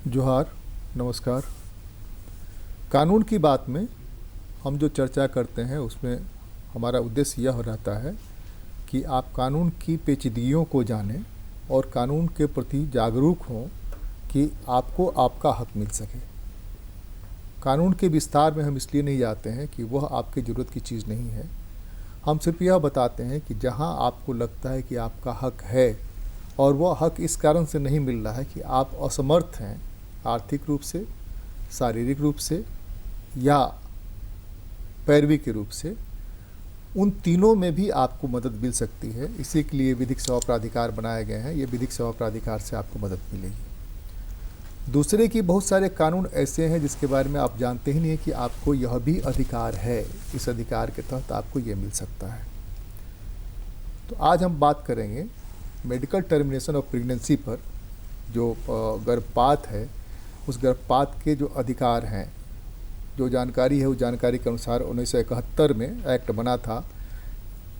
जोहार, नमस्कार। कानून की बात में हम जो चर्चा करते हैं उसमें हमारा उद्देश्य यह रहता है कि आप कानून की पेचीदगियों को जानें और कानून के प्रति जागरूक हों कि आपको आपका हक मिल सके। कानून के विस्तार में हम इसलिए नहीं जाते हैं कि वह आपकी ज़रूरत की चीज़ नहीं है। हम सिर्फ यह बताते हैं कि जहां आपको लगता है कि आपका हक है और वह हक इस कारण से नहीं मिल रहा है कि आप असमर्थ हैं, आर्थिक रूप से, शारीरिक रूप से या पैरवी के रूप से, उन तीनों में भी आपको मदद मिल सकती है। इसी के लिए विधिक सेवा प्राधिकार बनाए गए हैं। ये विधिक सेवा प्राधिकार से आपको मदद मिलेगी। दूसरे की बहुत सारे कानून ऐसे हैं जिसके बारे में आप जानते ही नहीं कि आपको यह भी अधिकार है, इस अधिकार के तहत आपको ये मिल सकता है। तो आज हम बात करेंगे मेडिकल टर्मिनेशन ऑफ प्रेगनेंसी पर। जो गर्भपात है, उस गर्भपात के जो अधिकार हैं, जो जानकारी है, उस जानकारी के अनुसार 1971 में एक्ट बना था।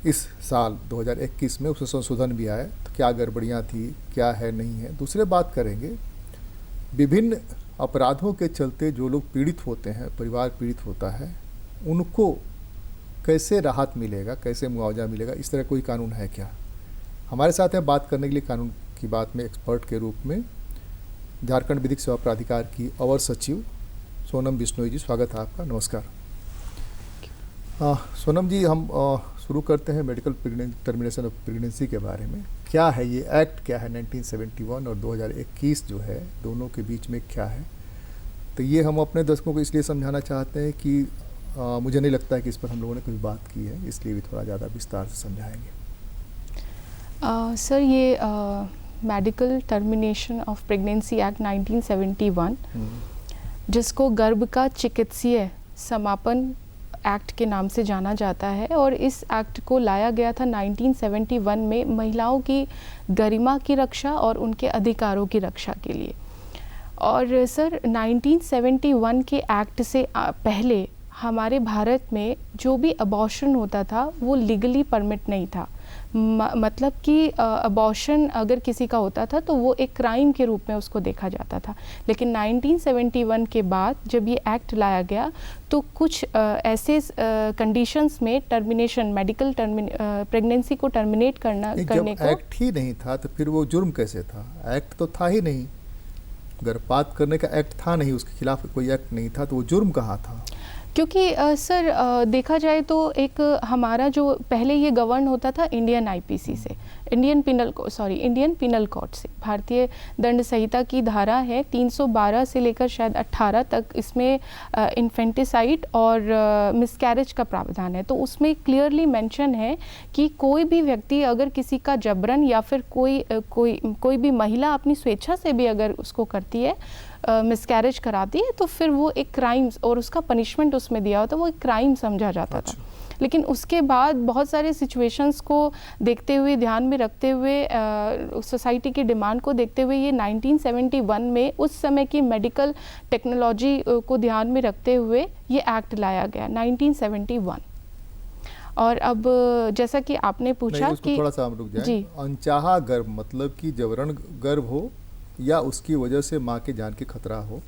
इस साल 2021 में उसमें संशोधन भी आया। तो क्या गड़बड़ियाँ थी, क्या है, नहीं है। दूसरे बात करेंगे विभिन्न अपराधों के चलते जो लोग पीड़ित होते हैं, परिवार पीड़ित होता है, उनको कैसे राहत मिलेगा, कैसे मुआवजा मिलेगा, इस तरह कोई कानून है क्या। हमारे साथ है बात करने के लिए कानून की बात में एक्सपर्ट के रूप में झारखंड विधिक सेवा प्राधिकार की अवर सचिव सोनम बिश्नोई जी। स्वागत है आपका। नमस्कार। सोनम जी, हम शुरू करते हैं मेडिकल टर्मिनेशन ऑफ प्रेगनेंसी के बारे में। क्या है ये एक्ट, क्या है 1971 और 2021 जो है, दोनों के बीच में क्या है। तो ये हम अपने दर्शकों को इसलिए समझाना चाहते हैं कि मुझे नहीं लगता है कि इस पर हम लोगों ने कोई बात की है, इसलिए भी थोड़ा ज़्यादा विस्तार से समझाएंगे। सर, ये medical termination of pregnancy act 1971, जिसको गर्भ का चिकित्सीय समापन एक्ट के नाम से जाना जाता है, और इस एक्ट को लाया गया था 1971 में महिलाओं की गरिमा की रक्षा और उनके अधिकारों की रक्षा के लिए। और सर, 1971 के एक्ट से पहले हमारे भारत में जो भी अबॉर्शन होता था वो लीगली परमिट नहीं था। मतलब कि अबॉर्शन अगर किसी का होता था तो वो एक क्राइम के रूप में उसको देखा जाता था। लेकिन 1971 के बाद जब ये एक्ट लाया गया तो कुछ ऐसे कंडीशंस में टर्मिनेशन, मेडिकल प्रेगनेंसी को टर्मिनेट करने को। एक्ट ही नहीं था तो फिर वो जुर्म कैसे था। एक्ट तो था ही नहीं, गर्भपात करने का एक्ट था नहीं, उसके खिलाफ कोई एक्ट नहीं था, तो वो जुर्म कहाँ था। क्योंकि सर, देखा जाए तो एक हमारा जो पहले ये गवर्न होता था इंडियन आईपीसी से, इंडियन पिनल कोड से। भारतीय दंड संहिता की धारा है 312 से लेकर शायद 18 तक, इसमें इन्फेंटिसाइड और मिसकैरेज का प्रावधान है। तो उसमें क्लियरली मेंशन है कि कोई भी व्यक्ति अगर किसी का जबरन या फिर कोई भी महिला अपनी स्वेच्छा से भी अगर उसको करती है, मिसकैरेज कराती है, तो फिर वो एक क्राइम और उसका पनिशमेंट उसमें दिया होता, वो एक क्राइम समझा जाता था। लेकिन उसके बाद बहुत सारे सिचुएशंस को देखते हुए, ध्यान में रखते हुए, सोसाइटी की डिमांड को देखते हुए, ये 1971 में उस समय की मेडिकल टेक्नोलॉजी को ध्यान में रखते हुए ये एक्ट लाया गया 1971। और अब जैसा कि आपने पूछा कि थोड़ा सा हम रुक जाएं। जी, अनचाहा गर्भ मतलब कि जबरन गर्भ हो या उसकी वजह से माँ के जान के खतरा हो,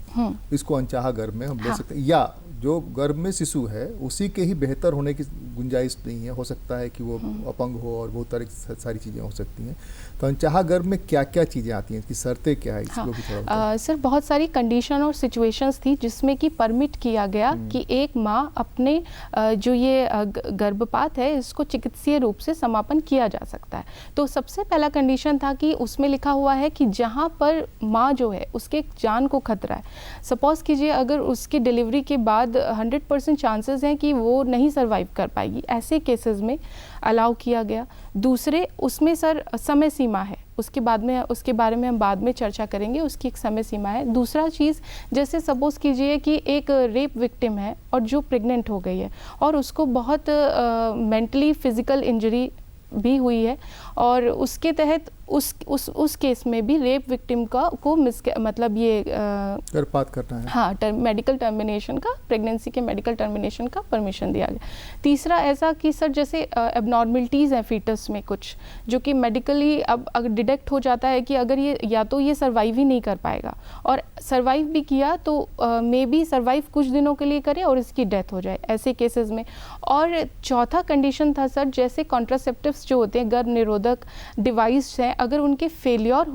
इसको अनचाहा गर्भ में हम ले सकते हैं। या जो गर्भ में शिशु है उसी के ही बेहतर होने की गुंजाइश नहीं है, हो सकता है कि वो अपंग हो और बहुत सारी चीज़ें हो सकती हैं। तो अनचाहा गर्भ में क्या क्या चीज़ें आती हैं, इसकी शर्तें क्या है, इसको भी थोड़ा सर, बहुत सारी कंडीशन और सिचुएशंस थी जिसमें कि परमिट किया गया कि एक माँ अपने जो ये गर्भपात है इसको चिकित्सीय रूप से समापन किया जा सकता है। तो सबसे पहला कंडीशन था कि उसमें लिखा हुआ है कि जहाँ पर माँ जो है उसके जान को खतरा है, सपोज कीजिए अगर उसकी डिलीवरी के बाद 100% चांसेस हैं कि वो नहीं सर्वाइव कर पाएगी, ऐसे केसेस में अलाउ किया गया। दूसरे, उसमें सर समय सीमा है, उसके बारे में हम बाद में चर्चा करेंगे, उसकी एक समय सीमा है। दूसरा चीज़, जैसे सपोज कीजिए कि एक रेप विक्टिम है और जो प्रेग्नेंट हो गई है और उसको बहुत मेंटली फिजिकल इंजरी भी हुई है, और उसके तहत उस केस में भी रेप विक्टिम को मतलब ये गर्भपात करना है। हाँ, मेडिकल टर्मिनेशन का, प्रेगनेंसी के मेडिकल टर्मिनेशन का परमिशन दिया गया। तीसरा ऐसा कि सर जैसे एबनॉर्मलिटीज़ हैं फीटस में कुछ, जो कि मेडिकली अब अगर डिटेक्ट हो जाता है कि अगर ये या तो ये सर्वाइव ही नहीं कर पाएगा, और सर्वाइव भी किया तो मे बी सर्वाइव कुछ दिनों के लिए करे और इसकी डेथ हो जाए, ऐसे केसेस में। और चौथा कंडीशन था सर, जैसे कॉन्ट्रासेप्टिव्स जो होते हैं, गर्भ निरोधक डिवाइस हैं, अगर उनके फेलियर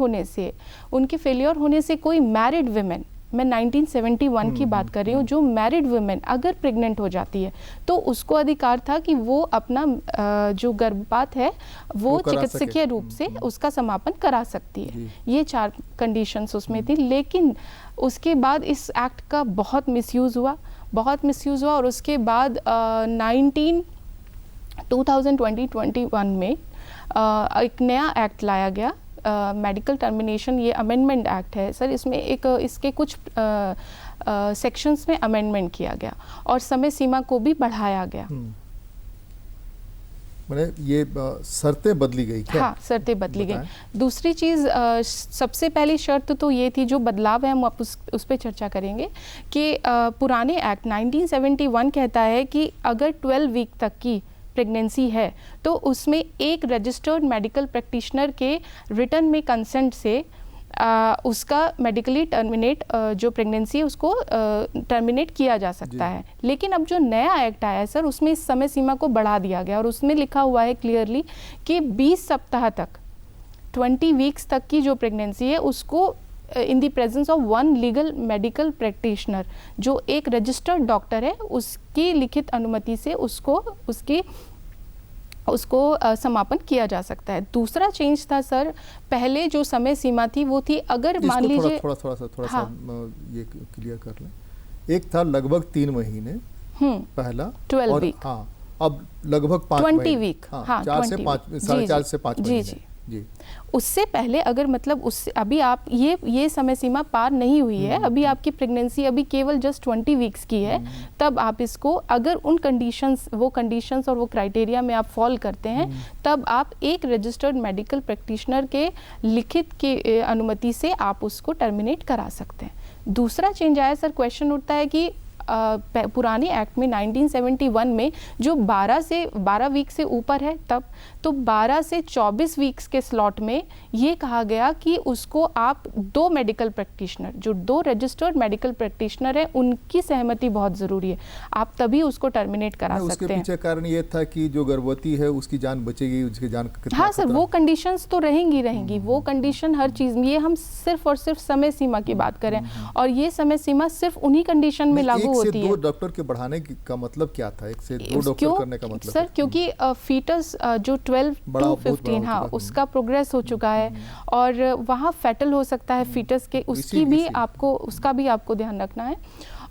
होने से कोई मैरिड वुमेन, मैं 1971 की बात कर रही हूँ, जो मैरिड वुमेन अगर प्रेग्नेंट हो जाती है तो उसको अधिकार था कि वो अपना जो गर्भपात है वो चिकित्सकीय रूप से उसका समापन करा सकती है। ये 4 कंडीशंस उसमें थी। लेकिन उसके बाद इस एक्ट का बहुत मिसयूज़ हुआ और उसके बाद 2020-21 में एक नया एक्ट लाया गया, मेडिकल टर्मिनेशन, ये अमेंडमेंट एक्ट है सर। इसमें इसके कुछ सेक्शंस में अमेंडमेंट किया गया और समय सीमा को भी बढ़ाया गया। मैंने ये शर्तें बदली गई क्या? हाँ, शर्तें बदली गई। दूसरी चीज़, सबसे पहली शर्त तो ये थी, जो बदलाव है हम उस पर चर्चा करेंगे, कि पुराने एक्ट 1971 कहता है कि अगर 12 वीक तक की प्रेगनेंसी है तो उसमें एक रजिस्टर्ड मेडिकल प्रैक्टिशनर के रिटर्न में कंसेंट से उसका मेडिकली टर्मिनेट, जो प्रेगनेंसी है उसको टर्मिनेट किया जा सकता है। लेकिन अब जो नया एक्ट आया है सर, उसमें इस समय सीमा को बढ़ा दिया गया और उसमें लिखा हुआ है क्लियरली कि 20 सप्ताह तक, 20 वीक्स तक की जो प्रेगनेंसी है उसको in the presence of 1 legal medical practitioner, जो एक रजिस्टर्ड डॉक्टर है, उसकी लिखित अनुमति से उसको समापन किया जा सकता है। दूसरा चेंज था सर, पहले जो समय सीमा थी वो थी, अगर मान लीजिए थोड़ा सा ये क्लियर कर लें। एक था लगभग 3 महीने पहला, 12 वीक, हाँ, अब लगभग 20 वीक, हाँ, 4 से 5, 4.5 से 5 महीने जी। उससे पहले अगर मतलब उससे अभी आप ये समय सीमा पार नहीं हुई है, अभी आपकी प्रेगनेंसी अभी केवल जस्ट 20 वीक्स की है, तब आप इसको, अगर उन कंडीशंस और वो क्राइटेरिया में आप फॉल करते हैं, तब आप एक रजिस्टर्ड मेडिकल प्रैक्टिशनर के लिखित के अनुमति से आप उसको टर्मिनेट करा सकते हैं। दूसरा चेंज आया सर, क्वेश्चन उठता है कि पुराने एक्ट में 1971 में जो 12 वीक से ऊपर है तब, तो 12 से 24 वीक्स के स्लॉट में ये कहा गया कि उसको आप 2 मेडिकल प्रैक्टिशनर, जो 2 रजिस्टर्ड मेडिकल प्रैक्टिशनर है, उनकी सहमति बहुत ज़रूरी है, आप तभी उसको टर्मिनेट करा सकते हैं। उसके पीछे कारण ये था कि जो गर्भवती है उसकी जान बचेगी, उसकी जान कितना, हाँ सर, वो कंडीशंस तो रहेंगी, वो कंडीशन हर चीज़ में। ये हम सिर्फ और सिर्फ समय सीमा की बात करें, और ये समय सीमा सिर्फ उन्हीं कंडीशन में लागू होती है। 2 डॉक्टर के बढ़ाने का मतलब क्या था? 1 से 2 डॉक्टर करने का मतलब सर, क्योंकि फीटस जो 12 to 15, हाँ, उसका प्रोग्रेस हो चुका है और वहाँ फैटल हो सकता है फीटस के, उसका भी आपको ध्यान रखना है।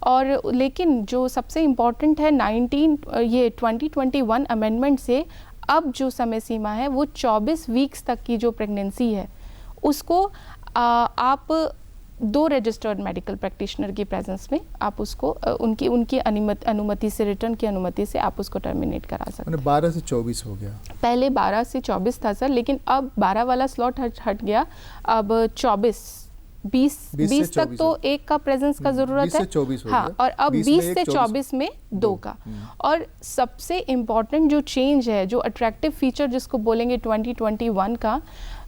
और लेकिन जो सबसे इम्पॉर्टेंट है, 2021 अमेंडमेंट से अब जो समय सीमा है वो 24 वीक्स तक की जो प्रेगनेंसी है उसको आप 2 रजिस्टर्ड मेडिकल प्रैक्टिशनर की प्रेजेंस में आप उसको उनकी अनुमति से, रिटर्न की अनुमति से आप उसको टर्मिनेट करा सकते हैं। 12 से 24 हो गया, पहले 12 से 24 था सर, लेकिन अब 12 वाला स्लॉट हट गया, अब 20 तक तो एक का प्रेजेंस का जरूरत है, हाँ, और अब 20 से 24 में 2 का। और सबसे इम्पॉर्टेंट जो चेंज है, जो अट्रैक्टिव फीचर जिसको बोलेंगे 2021 का,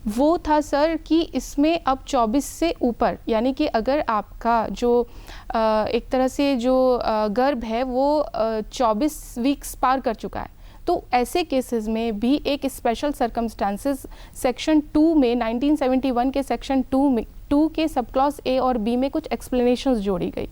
वो था सर कि इसमें अब 24 से ऊपर, यानी कि अगर आपका जो एक तरह से जो गर्भ है वो 24 वीक्स पार कर चुका है, तो ऐसे केसेस में भी एक स्पेशल सर्कमस्टांसेस सेक्शन 2 में, 1971 के सेक्शन 2 के सब क्लॉज ए और बी में कुछ एक्सप्लेनेशंस जोड़ी गई,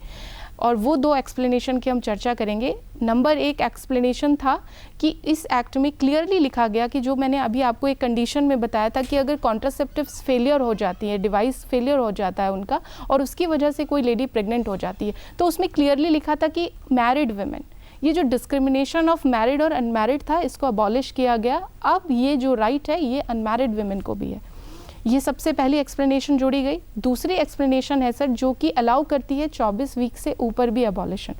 और वो 2 एक्सप्लेनेशन की हम चर्चा करेंगे। नंबर 1 एक्सप्लेनेशन था कि इस एक्ट में क्लियरली लिखा गया कि जो मैंने अभी आपको एक कंडीशन में बताया था कि अगर कॉन्ट्रासेप्टिव्स फेलियर हो जाती है, डिवाइस फेलियर हो जाता है उनका, और उसकी वजह से कोई लेडी प्रेग्नेंट हो जाती है, तो उसमें क्लियरली लिखा था कि मैरिड वुमेन, ये जो डिस्क्रिमिनेशन ऑफ मैरिड और अनमैरिड था, इसको अबॉलिश किया गया। अब ये जो राइट है ये अनमैरिड वुमेन को भी है। ये सबसे पहली एक्सप्लेनेशन जोड़ी गई। दूसरी एक्सप्लेनेशन है सर जो कि अलाउ करती है 24 वीक से ऊपर भी abolition,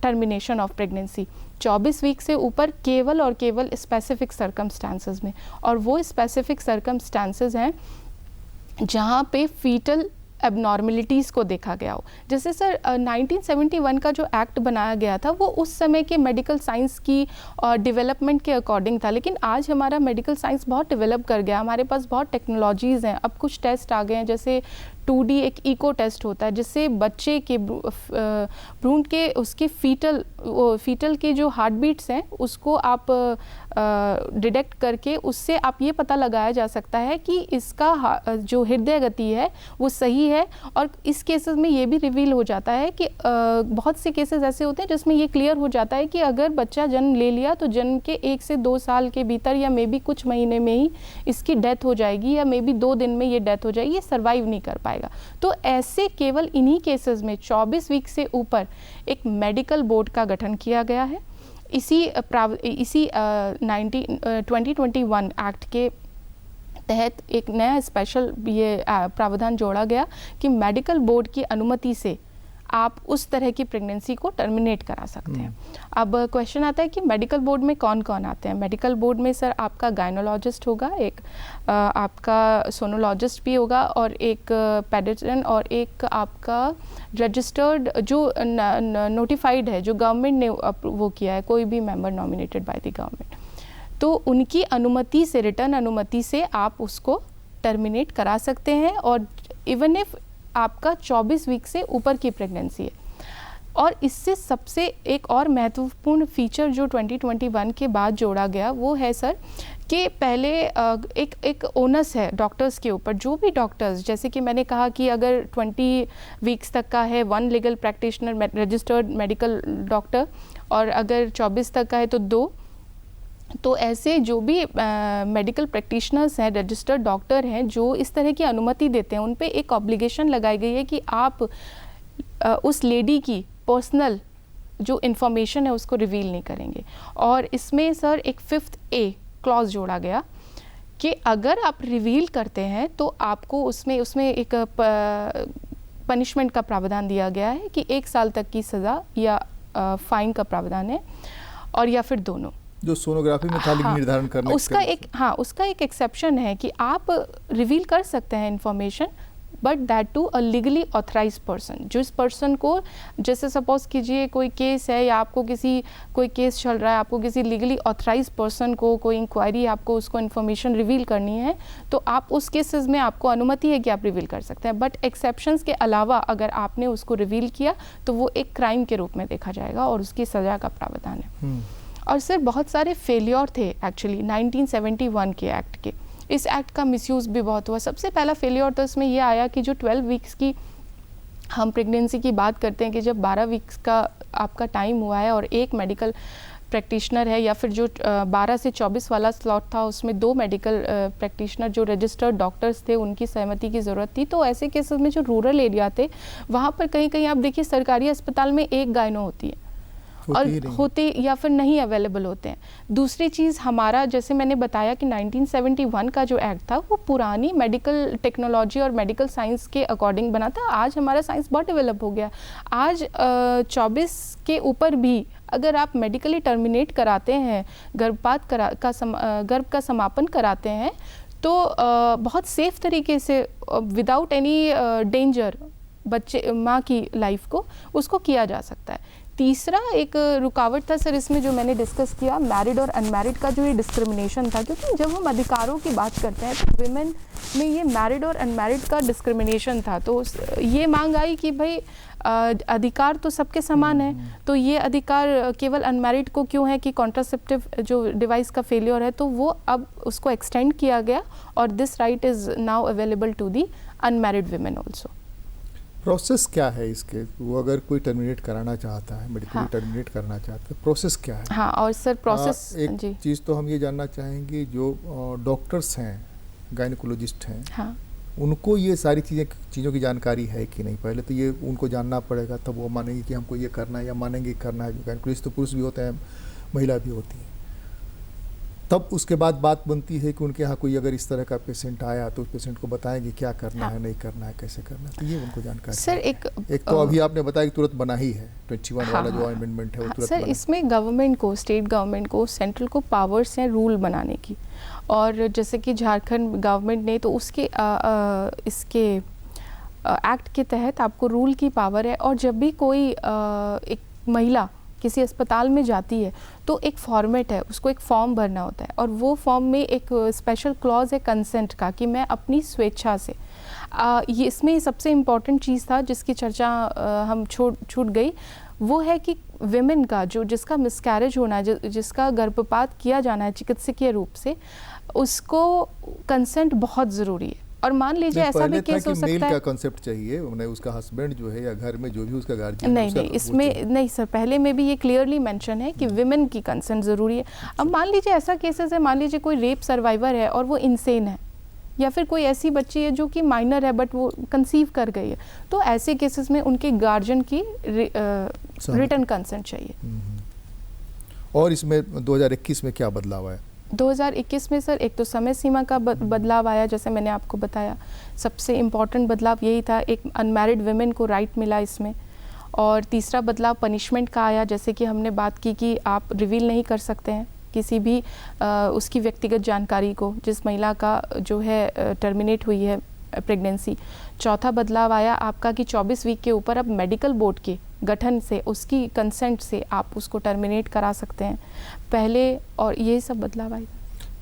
termination of pregnancy 24 week से ऊपर केवल और केवल स्पेसिफिक सर्कमस्टांसेस में, और वो स्पेसिफिक सर्कमस्टांसेस हैं जहाँ पे फीटल एबनॉर्मलिटीज़ को देखा गया हो। जैसे सर 1971 का जो एक्ट बनाया गया था वो उस समय के मेडिकल साइंस की डेवलपमेंट के अकॉर्डिंग था, लेकिन आज हमारा मेडिकल साइंस बहुत डेवलप कर गया, हमारे पास बहुत टेक्नोलॉजीज़ हैं। अब कुछ टेस्ट आ गए हैं, जैसे 2D एक इको टेस्ट होता है जिससे बच्चे के भ्रूण के उसके फीटल के जो हार्ट बीट्स हैं उसको आप डिटेक्ट करके उससे आप ये पता लगाया जा सकता है कि इसका जो हृदय गति है वो सही है। और इस केसेस में ये भी रिवील हो जाता है कि बहुत से केसेस ऐसे होते हैं जिसमें ये क्लियर हो जाता है कि अगर बच्चा जन्म ले लिया तो जन्म के 1 से 2 साल के भीतर या मे बी कुछ महीने में ही इसकी डेथ हो जाएगी, या मे बी 2 दिन में ये डेथ हो जाएगी, ये सर्वाइव नहीं कर पाएगा। तो ऐसे केवल इन्हीं केसेस में 24 वीक से ऊपर एक मेडिकल बोर्ड का गठन किया गया है। इसी 2021 एक्ट के तहत एक नया स्पेशल ये प्रावधान जोड़ा गया कि मेडिकल बोर्ड की अनुमति से आप उस तरह की प्रेगनेंसी को टर्मिनेट करा सकते हैं। अब क्वेश्चन आता है कि मेडिकल बोर्ड में कौन कौन आते हैं। मेडिकल बोर्ड में सर आपका गायनोलॉजिस्ट होगा, एक आपका सोनोलॉजिस्ट भी होगा, और एक पेडिट्रियन, और एक आपका रजिस्टर्ड जो नोटिफाइड है, जो गवर्नमेंट ने वो किया है, कोई भी member nominated by the government, तो उनकी अनुमति से, रिटर्न अनुमति से आप उसको टर्मिनेट करा सकते हैं। और इवन इफ आपका 24 वीक से ऊपर की प्रेगनेंसी है। और इससे सबसे एक और महत्वपूर्ण फीचर जो 2021 के बाद जोड़ा गया वो है सर कि पहले एक ओनस है डॉक्टर्स के ऊपर। जो भी डॉक्टर्स, जैसे कि मैंने कहा कि अगर 20 वीक्स तक का है 1 legal practitioner registered medical doctor, और अगर 24 तक का है तो 2, तो ऐसे जो भी मेडिकल प्रैक्टिशनर्स हैं, रजिस्टर्ड डॉक्टर हैं, जो इस तरह की अनुमति देते हैं, उन पे एक ऑब्लिगेशन लगाई गई है कि आप उस लेडी की पर्सनल जो इन्फॉर्मेशन है उसको रिवील नहीं करेंगे। और इसमें सर एक 5th A क्लॉज जोड़ा गया कि अगर आप रिवील करते हैं तो आपको उसमें एक पनिशमेंट का प्रावधान दिया गया है कि 1 साल तक की सज़ा या फाइन का प्रावधान है, और या फिर दोनों। जो सोनोग्राफी में था निर्धारण करने उसका एक एक्सेप्शन है कि आप रिवील कर सकते हैं information, but that to a legally authorise person. जो इस पर्सन को, जैसे सपोज कीजिए कोई केस है या आपको कोई केस चल रहा है, आपको किसी लीगली ऑथराइज पर्सन को कोई इंक्वायरी, आपको उसको इन्फॉर्मेशन रिवील करनी है, तो आप उस केसेस में आपको अनुमति है कि आप रिवील कर सकते हैं। बट एक्सेप्शंस के अलावा अगर आपने उसको रिवील किया तो वो एक क्राइम के रूप में देखा जाएगा और उसकी सज़ा का प्रावधान है। और सर बहुत सारे फेलियर थे एक्चुअली 1971 के एक्ट के। इस एक्ट का मिसयूज़ भी बहुत हुआ। सबसे पहला फेलियर तो इसमें यह आया कि जो 12 वीक्स की हम प्रेगनेंसी की बात करते हैं कि जब 12 वीक्स का आपका टाइम हुआ है और एक मेडिकल प्रैक्टिशनर है, या फिर जो 12 से 24 वाला स्लॉट था उसमें 2 मेडिकल प्रैक्टिशनर जो रजिस्टर्ड डॉक्टर्स थे उनकी सहमति की ज़रूरत थी। तो ऐसे केसेस में जो रूरल एरिया थे वहाँ पर कहीं कहीं आप देखिए सरकारी अस्पताल में एक गायनो होती है और होते या फिर नहीं अवेलेबल होते हैं। दूसरी चीज़ हमारा, जैसे मैंने बताया कि 1971 का जो एक्ट था वो पुरानी मेडिकल टेक्नोलॉजी और मेडिकल साइंस के अकॉर्डिंग बना था। आज हमारा साइंस बहुत डेवलप हो गया। आज 24 के ऊपर भी अगर आप मेडिकली टर्मिनेट कराते हैं, गर्भ का समापन कराते हैं, तो बहुत सेफ तरीके से विदाउट एनी डेंजर माँ की लाइफ को उसको किया जा सकता है। तीसरा एक रुकावट था सर इसमें जो मैंने डिस्कस किया, मैरिड और अनमैरिड का जो ये डिस्क्रिमिनेशन था, क्योंकि जब हम अधिकारों की बात करते हैं तो विमेन में ये मैरिड और अनमैरिड का डिस्क्रिमिनेशन था। तो ये मांग आई कि भाई अधिकार तो सबके समान है, तो ये अधिकार केवल अनमैरिड को क्यों है कि कॉन्ट्रासेप्टिव जो डिवाइस का फेलियर है तो वो अब उसको एक्सटेंड किया गया और this right is now available to the unmarried women also. Process क्या है इसके? वो अगर कोई टर्मिनेट कराना चाहता है, मेडिकली टर्मिनेट करना चाहता है, प्रोसेस क्या है? हाँ, और सर प्रोसेस एक चीज़ तो हम ये जानना चाहेंगे, जो डॉक्टर्स हैं, गायनिकोलॉजिस्ट हैं, हाँ, उनको ये सारी चीज़ों की जानकारी है कि नहीं? पहले तो ये उनको जानना पड़ेगा, तब वो मानेंगे कि हमको ये करना है या मानेंगे करना है। गायनिकोलॉजिस्ट तो पुरुष भी होते हैं, महिला भी होती है। तब उसके बाद बात बनती है कि उनके यहाँ कोई अगर इस तरह का पेशेंट आया तो उस पेशेंट को बताएंगे क्या करना है, नहीं करना है, कैसे करना है, तो ये उनको जानकारी सर एक तो अभी आपने बताया कि तुरंत बना ही है 21 वाला जो अमेंडमेंट है वो तुरंत सर बना। इसमें गवर्नमेंट को, स्टेट गवर्नमेंट को, सेंट्रल को पावर्स हैं रूल बनाने की। और जैसे कि झारखंड गवर्नमेंट ने तो उसके इसके एक्ट के तहत आपको रूल की पावर है। और जब भी कोई एक महिला किसी अस्पताल में जाती है तो एक फॉर्मेट है, उसको एक फॉर्म भरना होता है और वो फॉर्म में एक स्पेशल क्लॉज है कंसेंट का कि मैं अपनी स्वेच्छा से ये इसमें सबसे इम्पॉर्टेंट चीज़ था जिसकी चर्चा हम छूट गई, वो है कि विमेन का जिसका मिसकैरेज होना है, जिसका गर्भपात किया जाना है चिकित्सकीय रूप से, उसको कंसेंट बहुत ज़रूरी है। और मान लीजिए ऐसा भी केस हो सकता है, मेल का कांसेप्ट चाहिए, उन्हें उसका हस्बैंड जो है या घर में जो भी उसका गार्जियन नहीं इसमें नहीं सर, पहले में भी ये क्लियरली मेंशन है कि विमेन की कंसेंट ज़रूरी है। अब मान लीजिए ऐसा केसेस है, मान लीजिए कोई रेप सर्वाइवर है और वो इंसेन है, या फिर कोई ऐसी बच्ची है जो कि माइनर है बट वो कंसीव कर गई है, तो ऐसे केसेस में उनके गार्जियन की रिटन कंसेंट चाहिए। और इसमें 2021 में क्या बदलाव आया? 2021 में सर एक तो समय सीमा का बदलाव आया, जैसे मैंने आपको बताया सबसे इम्पॉर्टेंट बदलाव यही था, एक अनमैरिड वुमेन को राइट मिला इसमें। और तीसरा बदलाव पनिशमेंट का आया, जैसे कि हमने बात की कि आप रिवील नहीं कर सकते हैं किसी भी उसकी व्यक्तिगत जानकारी को, जिस महिला का जो है टर्मिनेट हुई है प्रेगनेंसी। चौथा बदलाव आया आपका कि 24 वीक के ऊपर अब मेडिकल बोर्ड के गठन से, उसकी कंसेंट से आप उसको टर्मिनेट करा सकते हैं पहले, और ये सब बदलाव आए।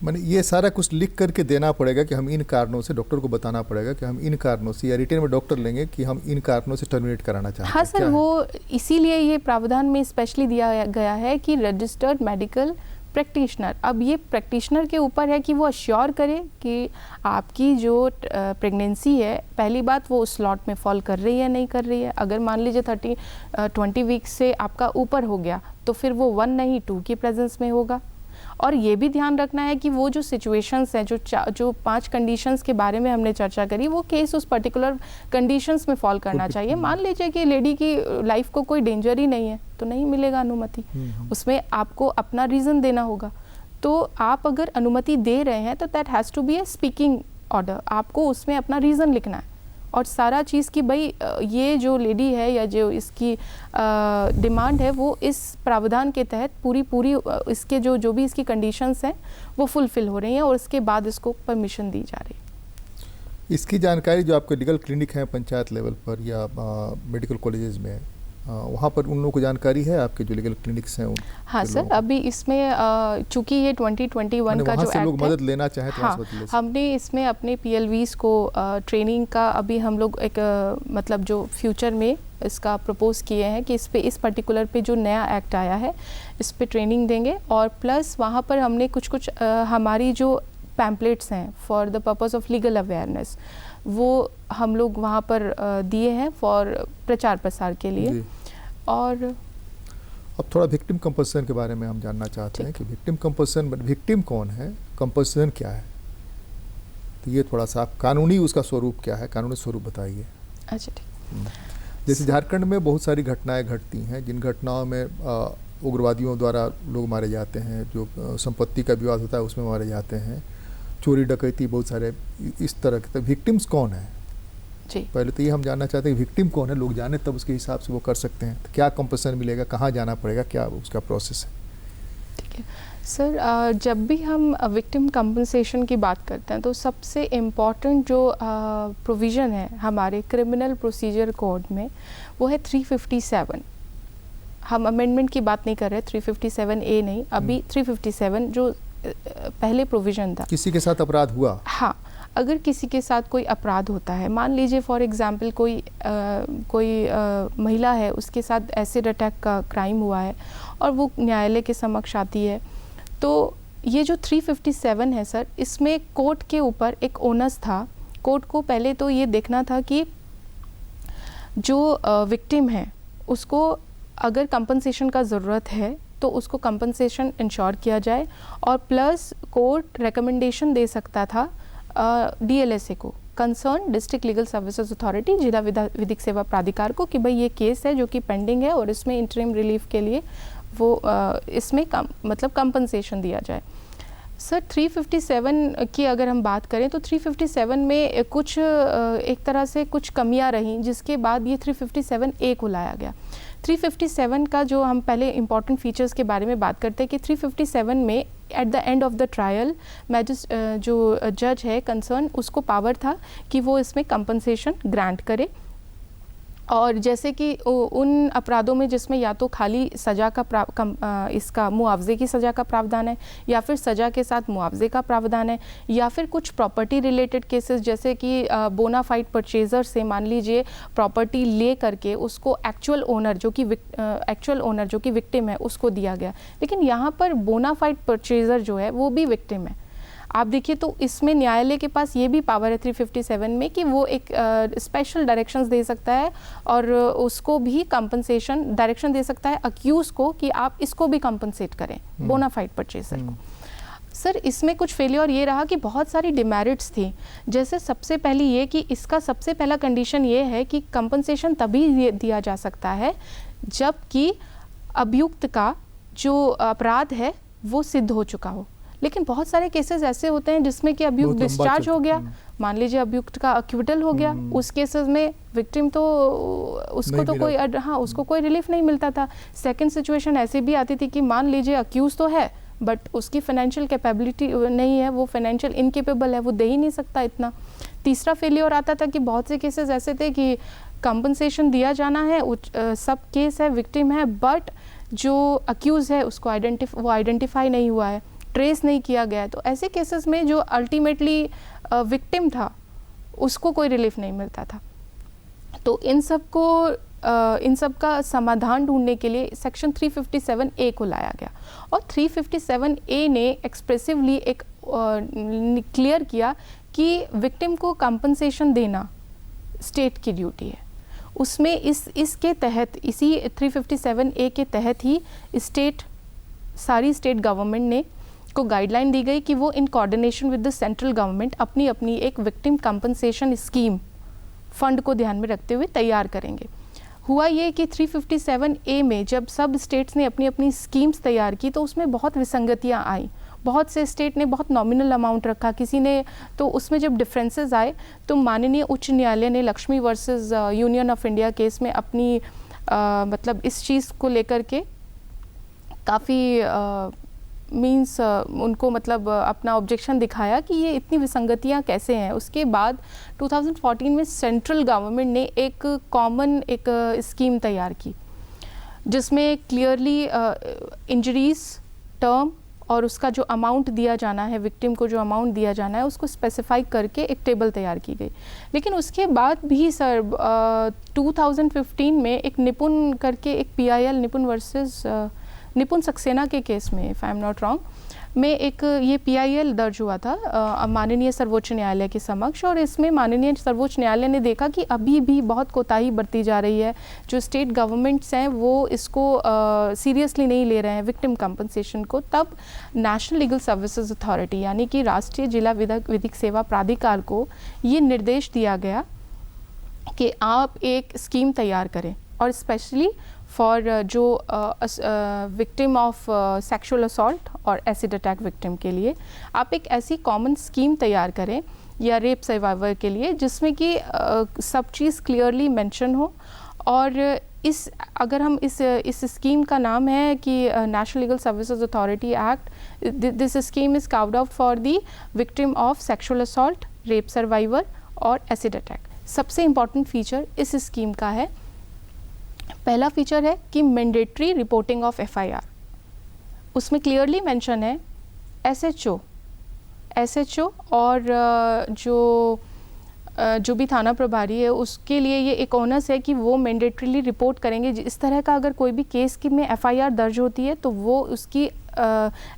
मैंने ये सारा कुछ लिख करके देना पड़ेगा कि हम इन कारणों से, डॉक्टर को बताना पड़ेगा कि हम इन कारणों से, या रिटेन में डॉक्टर लेंगे कि हम इन कारणों से टर्मिनेट कराना चाहते हैं। हाँ सर, वो इसीलिए ये प्रावधान में स्पेशली दिया गया है कि रजिस्टर्ड मेडिकल प्रैक्टिशनर, अब ये प्रैक्टिशनर के ऊपर है कि वो अश्योर करे कि आपकी जो प्रेगनेंसी है, पहली बात वो उस स्लॉट में फॉल कर रही है नहीं कर रही है। अगर मान लीजिए 20 वीक से आपका ऊपर हो गया तो फिर वो 1 नहीं 2 की प्रेजेंस में होगा। और ये भी ध्यान रखना है कि वो जो सिचुएशंस हैं, जो 5 कंडीशंस के बारे में हमने चर्चा करी, वो केस उस पर्टिकुलर कंडीशंस में फॉल करना चाहिए। मान लीजिए कि लेडी की लाइफ को कोई डेंजर ही नहीं है तो नहीं मिलेगा अनुमति, उसमें आपको अपना रीज़न देना होगा। तो आप अगर अनुमति दे रहे हैं तो that has to be a speaking order, आपको उसमें अपना रीज़न लिखना है और सारा चीज़ की भाई ये जो लेडी है या जो इसकी डिमांड है वो इस प्रावधान के तहत पूरी इसके जो भी इसकी कंडीशंस हैं वो फुलफिल हो रही हैं और उसके बाद इसको परमिशन दी जा रही है। इसकी जानकारी जो आपके लीगल क्लिनिक हैं पंचायत लेवल पर या मेडिकल कॉलेजेस में, वहाँ पर उन लोगों को जानकारी है आपके जो लीगल क्लिनिक्स हैं? हाँ सर, अभी इसमें चूंकि ये 2021 का जो एक्ट है, लोग मदद लेना चाहें तो हाँ, हमने इसमें अपने PLVs को ट्रेनिंग का अभी हम लोग एक मतलब जो फ्यूचर में इसका प्रपोज किए हैं कि इस पर्टिकुलर पे जो नया एक्ट आया है इस पे ट्रेनिंग देंगे। और प्लस वहाँ पर हमने कुछ हमारी जो पैम्पलेट्स हैं for the purpose of legal awareness, वो हम लोग वहाँ पर दिए हैं फॉर प्रचार प्रसार के लिए। और अब थोड़ा विक्टिम कंपल्सन के बारे में हम जानना चाहते हैं कि विक्टिम कंपल्सन, विक्टिम कौन है, कंपल्सन क्या है, तो ये थोड़ा सा कानूनी उसका स्वरूप क्या है, कानूनी स्वरूप बताइए। अच्छा ठीक। जैसे झारखंड में बहुत सारी घटनाएं घटती हैं जिन घटनाओं में उग्रवादियों द्वारा लोग मारे जाते हैं, जो संपत्ति का विवाद होता है उसमें मारे जाते हैं, चोरी डकैती, बहुत सारे इस तरह के। तो विक्टिम्स कौन है जी, पहले तो ये हम जानना चाहते हैं कि विक्टिम कौन है, लोग जाने तब उसके हिसाब से वो कर सकते हैं। तो क्या कंपल्सन मिलेगा, कहाँ जाना पड़ेगा, क्या उसका प्रोसेस है? ठीक है सर, जब भी हम विक्टिम कंपनसेशन की बात करते हैं तो सबसे इम्पॉर्टेंट जो प्रोविज़न है हमारे क्रिमिनल प्रोसीजर कोड में वो है 357। हम अमेंडमेंट की बात नहीं कर रहे, 357A नहीं, अभी 357 जो पहले प्रोविज़न था। किसी के साथ अपराध हुआ, हाँ, अगर किसी के साथ कोई अपराध होता है, मान लीजिए फॉर एग्जांपल कोई महिला है, उसके साथ एसिड अटैक का क्राइम हुआ है और वो न्यायालय के समक्ष आती है, तो ये जो 357 है सर, इसमें कोर्ट के ऊपर एक ओनस था। कोर्ट को पहले तो ये देखना था कि जो विक्टिम है उसको अगर कंपनसेशन का ज़रूरत है तो उसको कंपनसेशन इंश्योर किया जाए, और प्लस कोर्ट रिकमेंडेशन दे सकता था DLSA को, concern district legal services authority, जिला विधिक सेवा प्राधिकार को, कि भाई ये केस है जो कि पेंडिंग है और इसमें इंटरिम रिलीफ के लिए वो इसमें मतलब कंपनसेशन दिया जाए। सर 357 की अगर हम बात करें तो 357 में कुछ एक तरह से कुछ कमियां रहीं, जिसके बाद ये 357A को लाया गया। 357 का जो हम पहले इम्पॉर्टेंट फीचर्स के बारे में बात करते हैं कि 357 में at the end of the trial जो जज है कंसर्न, उसको पावर था कि वो इसमें कंपनसेशन ग्रांट करे, और जैसे कि उन अपराधों में जिसमें या तो खाली सज़ा का इसका मुआवजे की सज़ा का प्रावधान है, या फिर सज़ा के साथ मुआवजे का प्रावधान है, या फिर कुछ प्रॉपर्टी रिलेटेड केसेस जैसे कि बोनाफाइड परचेज़र से मान लीजिए प्रॉपर्टी ले करके उसको एक्चुअल ओनर जो कि विक्टिम है उसको दिया गया। लेकिन यहाँ पर बोनाफाइड परचेज़र जो है वो भी विक्टिम है। आप देखिए तो इसमें न्यायालय के पास ये भी पावर है 357 में कि वो एक स्पेशल डायरेक्शंस दे सकता है और उसको भी कंपनसेशन डायरेक्शन दे सकता है अक्यूज को कि आप इसको भी कंपनसेट करें, बोनाफाइड परचेजर को। सर इसमें कुछ फेलियर ये रहा कि बहुत सारी डिमेरिट्स थी। जैसे सबसे पहली ये कि इसका सबसे पहला कंडीशन ये है कि कंपनसेशन तभी दिया जा सकता है जबकि अभियुक्त का जो अपराध है वो सिद्ध हो चुका हो। लेकिन बहुत सारे केसेस ऐसे होते हैं जिसमें कि अभियुक्त डिस्चार्ज हो गया, मान लीजिए अभियुक्त का अक्विटल हो गया, उस केसेस में विक्टिम तो उसको तो कोई उसको कोई रिलीफ नहीं मिलता था। सेकंड सिचुएशन ऐसी भी आती थी कि मान लीजिए अक्यूज तो है बट उसकी फाइनेंशियल कैपेबिलिटी नहीं है, वो फाइनेंशियल इनकेपेबल है, वो दे ही नहीं सकता इतना। तीसरा फेलियर आता था कि बहुत से केसेस ऐसे थे कि कंपनसेशन दिया जाना है, सब केस है, विक्टिम है, बट जो अक्यूज है उसको आइडेंटिफाई नहीं हुआ है, ट्रेस नहीं किया गया है। तो ऐसे केसेस में जो अल्टीमेटली विक्टिम था उसको कोई रिलीफ नहीं मिलता था। तो इन सब का समाधान ढूंढने के लिए सेक्शन 357A को लाया गया, और 357A ने एक्सप्रेसिवली एक क्लियर किया कि विक्टिम को कंपनसेशन देना स्टेट की ड्यूटी है। उसमें इसके तहत, इसी 357A के तहत ही सारी स्टेट गवर्नमेंट ने को गाइडलाइन दी गई कि वो in coordination with the central government अपनी एक विक्टिम कंपनसेशन स्कीम फंड को ध्यान में रखते हुए तैयार करेंगे। हुआ ये कि 357A में जब सब स्टेट्स ने अपनी स्कीम्स तैयार की तो उसमें बहुत विसंगतियां आई। बहुत से स्टेट ने बहुत नॉमिनल अमाउंट रखा, किसी ने तो उसमें जब डिफरेंसेस आए तो माननीय उच्च न्यायालय ने Lakshmi versus union of India case में अपनी मतलब इस चीज़ को लेकर के काफ़ी उनको मतलब अपना ऑब्जेक्शन दिखाया कि ये इतनी विसंगतियां कैसे हैं। उसके बाद 2014 में सेंट्रल गवर्नमेंट ने एक कॉमन स्कीम तैयार की जिसमें क्लियरली इंजरीज टर्म और उसका जो अमाउंट दिया जाना है, विक्टिम को जो अमाउंट दिया जाना है उसको स्पेसिफाई करके एक टेबल तैयार की गई। लेकिन उसके बाद भी सर 2015 में एक निपुण करके एक PIL निपुण वर्सेस निपुण सक्सेना के केस में, if I am not wrong, में एक ये PIL दर्ज हुआ था माननीय सर्वोच्च न्यायालय के समक्ष, और इसमें माननीय सर्वोच्च न्यायालय ने देखा कि अभी भी बहुत कोताही बरती जा रही है। जो स्टेट गवर्नमेंट्स हैं वो इसको सीरियसली नहीं ले रहे हैं विक्टिम कंपनसेशन को। तब नेशनल लीगल सर्विसेज अथॉरिटी यानी कि राष्ट्रीय जिला विधिक सेवा प्राधिकार को ये निर्देश दिया गया कि आप एक स्कीम तैयार करें, और स्पेशली फॉर जो विक्टिम ऑफ सेक्सुअल असॉल्ट और एसिड अटैक विक्टिम के लिए आप एक ऐसी कॉमन स्कीम तैयार करें, या रेप सर्वाइवर के लिए, जिसमें कि सब चीज़ क्लियरली मेंशन हो। और अगर हम इस स्कीम का नाम है कि national legal services authority act, this scheme is carved out for the victim of sexual assault, rape survivor और एसिड अटैक। सबसे इम्पॉर्टेंट फीचर इस स्कीम का है, पहला फीचर है कि मैंडेटरी रिपोर्टिंग ऑफ FIR। उसमें क्लियरली मेंशन है SHO और जो भी थाना प्रभारी है उसके लिए ये एक ओनस है कि वो मैंडेटरीली रिपोर्ट करेंगे। इस तरह का अगर कोई भी केस की में FIR दर्ज होती है तो वो उसकी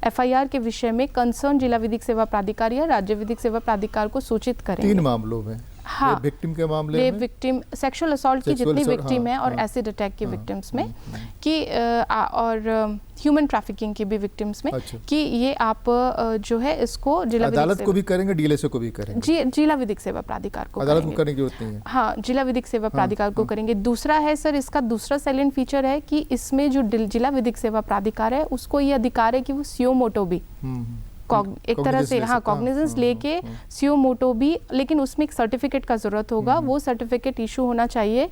FIR के विषय में कंसर्न जिला विधिक सेवा प्राधिकार या राज्य विधिक सेवा प्राधिकार को सूचित करेंगे। 3 मामलों में, हाँ, विक्टिम के मामले में, विक्टिम सेक्सुअल असॉल्ट की जितनी विक्टिम है और एसिड अटैक की विक्टिम्स में कि और ह्यूमन ट्रैफिकिंग की भी विक्टिम्स में, कि ये आप जो है इसको जिला अदालत को भी करेंगे, DLSO को भी करेंगे, जिला विधिक सेवा प्राधिकार को, अदालत को करने की जरूरत नहीं है। हाँ, जिला विधिक सेवा प्राधिकार को करेंगे। दूसरा है सर, इसका दूसरा सैलेंट फीचर है कि इसमें जो जिला विधिक सेवा प्राधिकार है उसको ये अधिकार है कि वो सियो मोटो भी एक तरह से हाँ कॉग्निजेंस लेके सियो मोटो भी, लेकिन उसमें एक सर्टिफिकेट का ज़रूरत होगा। वो सर्टिफिकेट इशू होना चाहिए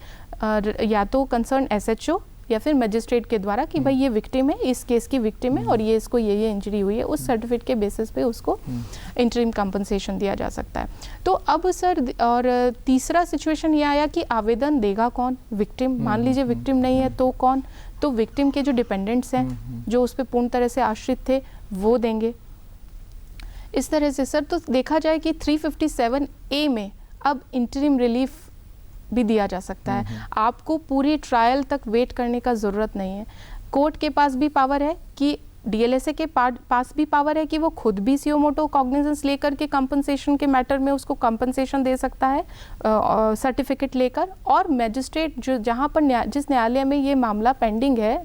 या तो कंसर्न SHO या फिर मजिस्ट्रेट के द्वारा कि भाई ये विक्टिम है, इस केस की विक्टिम है और ये इसको ये इंजरी हुई है। उस सर्टिफिकेट के बेसिस पे उसको इंटरिम कंपनसेशन दिया जा सकता है। तो अब सर और तीसरा सिचुएशन ये आया कि आवेदन देगा कौन? विक्टिम। मान लीजिए विक्टिम नहीं है तो कौन? तो विक्टिम के जो डिपेंडेंट्स हैं जो उस पर पूर्ण तरह से आश्रित थे वो देंगे। इस तरह से सर तो देखा जाए कि 357A में अब इंटरिम रिलीफ भी दिया जा सकता है। आपको पूरी ट्रायल तक वेट करने का ज़रूरत नहीं है। कोर्ट के पास भी पावर है कि DLSA के पास भी पावर है कि वो खुद भी सियो मोटो कॉग्निजेंस लेकर के कंपनसेशन के मैटर में उसको कंपनसेशन दे सकता है सर्टिफिकेट लेकर। और मैजिस्ट्रेट जो जहाँ पर जिस न्यायालय में ये मामला पेंडिंग है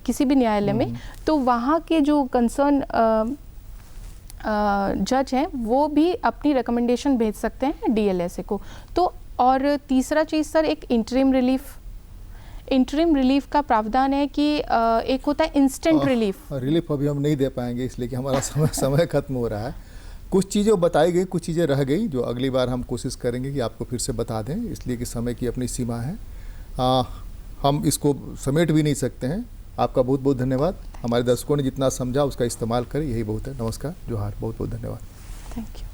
किसी भी न्यायालय में, तो वहाँ के जो कंसर्न जज हैं वो भी अपनी रिकमेंडेशन भेज सकते हैं DLSA को। तो और तीसरा चीज़ सर एक इंटरिम रिलीफ का प्रावधान है कि एक होता है इंस्टेंट रिलीफ अभी हम नहीं दे पाएंगे इसलिए कि हमारा समय खत्म हो रहा है। कुछ चीज़ें बताई गई, कुछ चीज़ें रह गई जो अगली बार हम कोशिश करेंगे कि आपको फिर से बता दें, इसलिए कि समय की अपनी सीमा है। हम इसको समेट भी नहीं सकते हैं। आपका बहुत बहुत धन्यवाद। हमारे दर्शकों ने जितना समझा उसका इस्तेमाल करें, यही बहुत है। नमस्कार, जोहार, बहुत बहुत धन्यवाद। Thank you.